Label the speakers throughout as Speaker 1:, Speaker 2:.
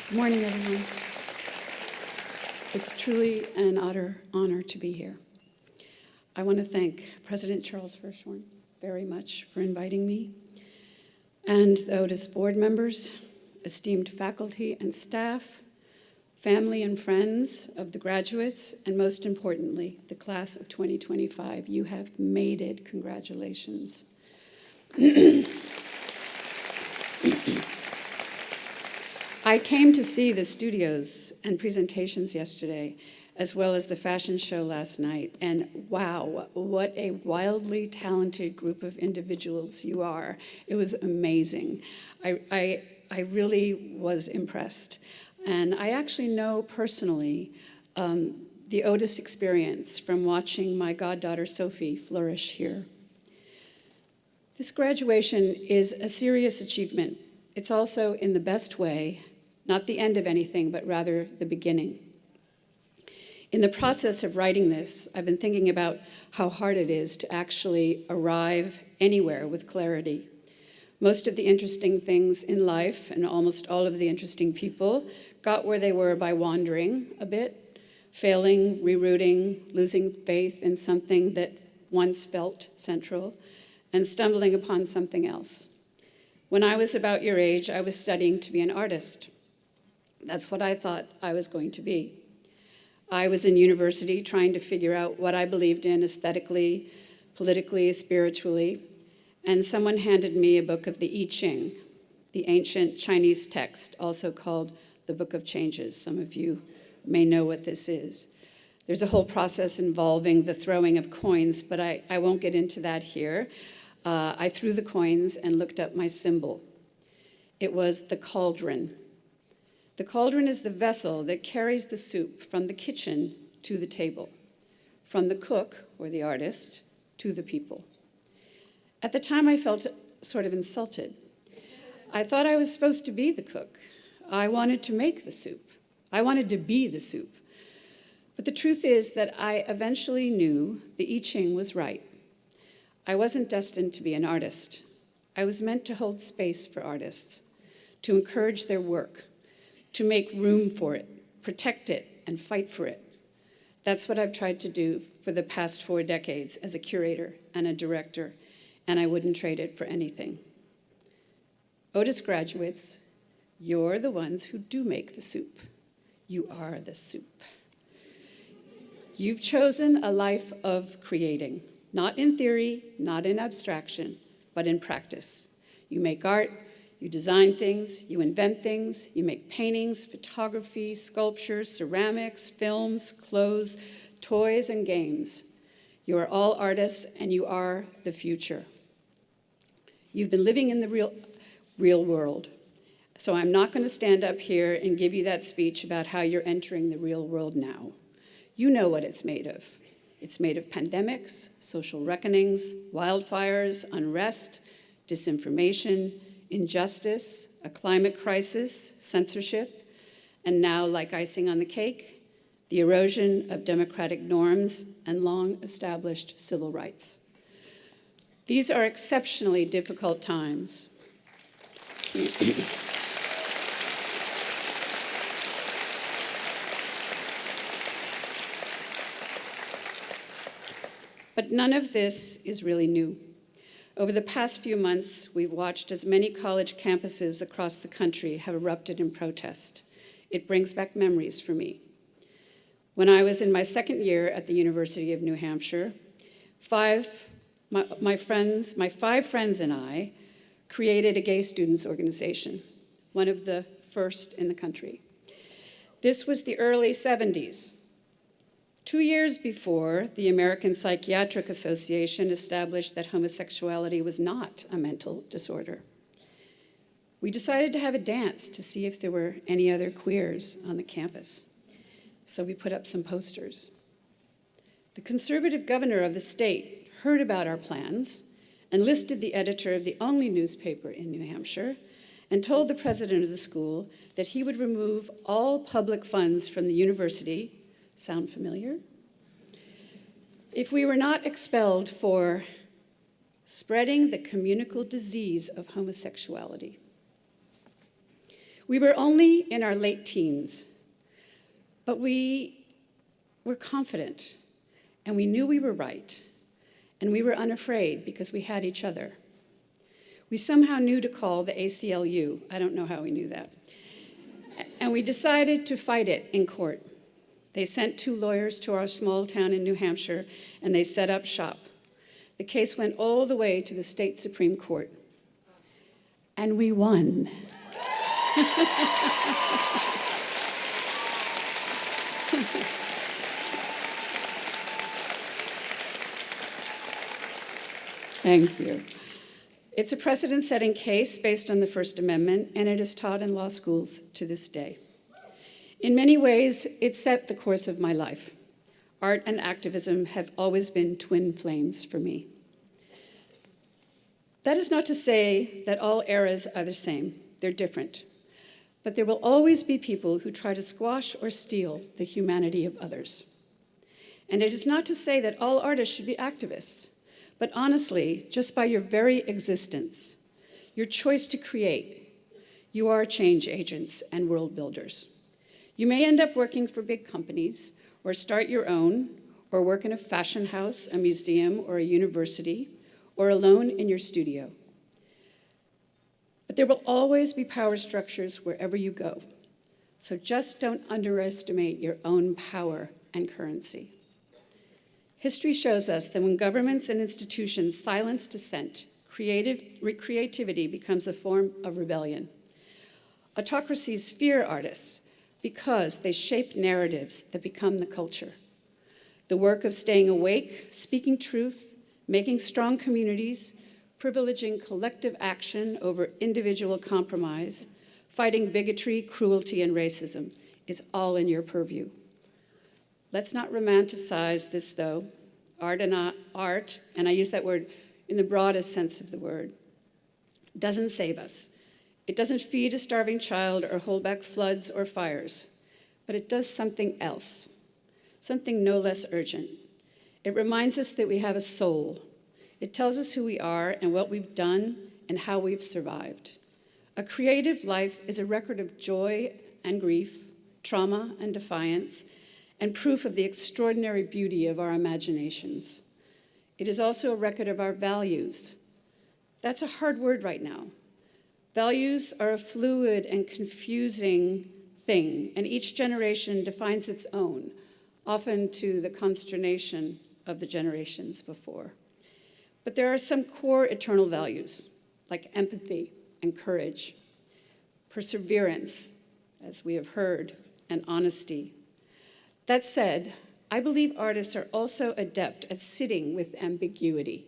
Speaker 1: Good morning, everyone. It's truly an honor to be here. I want to thank President Charles Hirschhorn very much for inviting me, and the Otis board members, esteemed faculty and staff, family and friends of the graduates, and most importantly, the class of 2025. You have made it. Congratulations. I came to see the studios and presentations yesterday, as well as the fashion show last night, and wow, what a wildly talented group of individuals you are. It was amazing. I really was impressed. And I actually know personally the Otis experience from watching my goddaughter Sophie flourish here. This graduation is a serious achievement. It's also, in the best way, not the end of anything, but rather the beginning. In the process of writing this, I've been thinking about how hard it is to actually arrive anywhere with clarity. Most of the interesting things in life, and almost all of the interesting people, got where they were by wandering a bit, failing, rerouting, losing faith in something that once felt central, and stumbling upon something else. When I was about your age, I was studying to be an artist. That's what I thought I was going to be. I was in university trying to figure out what I believed in aesthetically, politically, spiritually, and someone handed me a book of the I Ching, the ancient Chinese text, also called the Book of Changes. Some of you may know what this is. There's a whole process involving the throwing of coins, but I won't get into that here. I threw the coins and looked up my symbol. It was the cauldron. The cauldron is the vessel that carries the soup from the kitchen to the table, from the cook, or the artist, to the people. At the time, I felt sort of insulted. I thought I was supposed to be the cook. I wanted to make the soup. I wanted to be the soup. But the truth is that I eventually knew the I Ching was right. I wasn't destined to be an artist. I was meant to hold space for artists, to encourage their work, to make room for it, protect it, and fight for it. That's what I've tried to do for the past 4 decades as a curator and a director, and I wouldn't trade it for anything. Otis graduates, you're the ones who do make the soup. You are the soup. You've chosen a life of creating, not in theory, not in abstraction, but in practice. You make art, you design things, you invent things, you make paintings, photography, sculptures, ceramics, films, clothes, toys, and games. You are all artists, and you are the future. You've been living in the real world. So I'm not going to stand up here and give you that speech about how you're entering the real world now. You know what it's made of. It's made of pandemics, social reckonings, wildfires, unrest, disinformation, injustice, a climate crisis, censorship, and now, like icing on the cake, the erosion of democratic norms and long-established civil rights. These are exceptionally difficult times. But none of this is really new. Over the past few months, we've watched as many college campuses across the country have erupted in protest. It brings back memories for me. When I was in my second year at the University of New Hampshire, my 5 friends and I created a gay students organization, one of the first in the country. This was the early 70s. 2 years before, the American Psychiatric Association established that homosexuality was not a mental disorder. We decided to have a dance to see if there were any other queers on the campus. So we put up some posters. The conservative governor of the state heard about our plans, enlisted the editor of the only newspaper in New Hampshire, and told the president of the school that he would remove all public funds from the university. Sound familiar? If we were not expelled for spreading the communicable disease of homosexuality. We were only in our late teens, but we were confident, and we knew we were right, and we were unafraid because we had each other. We somehow knew to call the ACLU. I don't know how we knew that. And we decided to fight it in court. They sent 2 lawyers to our small town in New Hampshire, and they set up shop. The case went all the way to the state Supreme Court. And we won. Thank you. It's a precedent-setting case based on the First Amendment, and it is taught in law schools to this day. In many ways, it set the course of my life. Art and activism have always been twin flames for me. That is not to say that all eras are the same. They're different. But there will always be people who try to squash or steal the humanity of others. And it is not to say that all artists should be activists. But honestly, just by your very existence, your choice to create, you are change agents and world builders. You may end up working for big companies, or start your own, or work in a fashion house, a museum, or a university, or alone in your studio. But there will always be power structures wherever you go. So just don't underestimate your own power and currency. History shows us that when governments and institutions silence dissent, creativity becomes a form of rebellion. Autocracies fear artists because they shape narratives that become the culture. The work of staying awake, speaking truth, making strong communities, privileging collective action over individual compromise, fighting bigotry, cruelty, and racism is all in your purview. Let's not romanticize this, though. Art, and I use that word in the broadest sense of the word, doesn't save us. It doesn't feed a starving child or hold back floods or fires, but it does something else, something no less urgent. It reminds us that we have a soul. It tells us who we are and what we've done and how we've survived. A creative life is a record of joy and grief, trauma and defiance, and proof of the extraordinary beauty of our imaginations. It is also a record of our values. That's a hard word right now. Values are a fluid and confusing thing, and each generation defines its own, often to the consternation of the generations before. But there are some core eternal values, like empathy and courage, perseverance, as we have heard, and honesty. That said, I believe artists are also adept at sitting with ambiguity,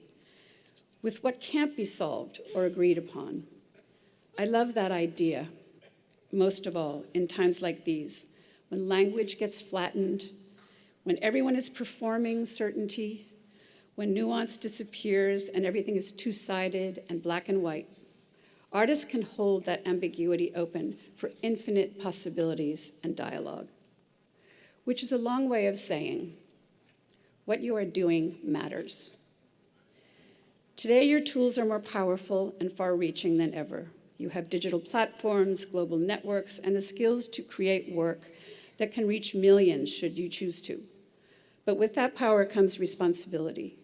Speaker 1: with what can't be solved or agreed upon. I love that idea, most of all, in times like these, when language gets flattened, when everyone is performing certainty, when nuance disappears and everything is two-sided and black and white. Artists can hold that ambiguity open for infinite possibilities and dialogue, which is a long way of saying, what you are doing matters. Today, your tools are more powerful and far-reaching than ever. You have digital platforms, global networks, and the skills to create work that can reach millions should you choose to. But with that power comes responsibility.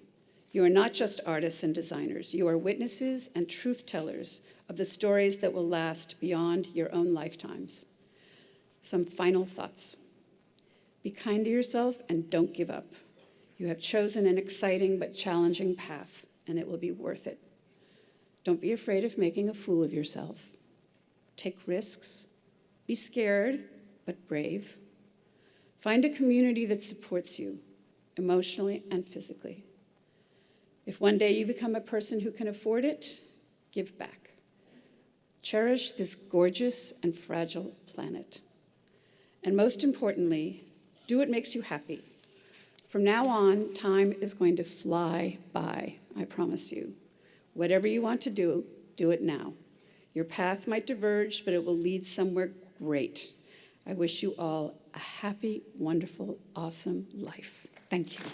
Speaker 1: You are not just artists and designers. You are witnesses and truth tellers of the stories that will last beyond your own lifetimes. Some final thoughts. Be kind to yourself and don't give up. You have chosen an exciting but challenging path, and it will be worth it. Don't be afraid of making a fool of yourself. Take risks. Be scared, but brave. Find a community that supports you, emotionally and physically. If one day you become a person who can afford it, give back. Cherish this gorgeous and fragile planet. And most importantly, do what makes you happy. From now on, time is going to fly by, I promise you. Whatever you want to do, do it now. Your path might diverge, but it will lead somewhere great. I wish you all a happy, wonderful, awesome life. Thank you.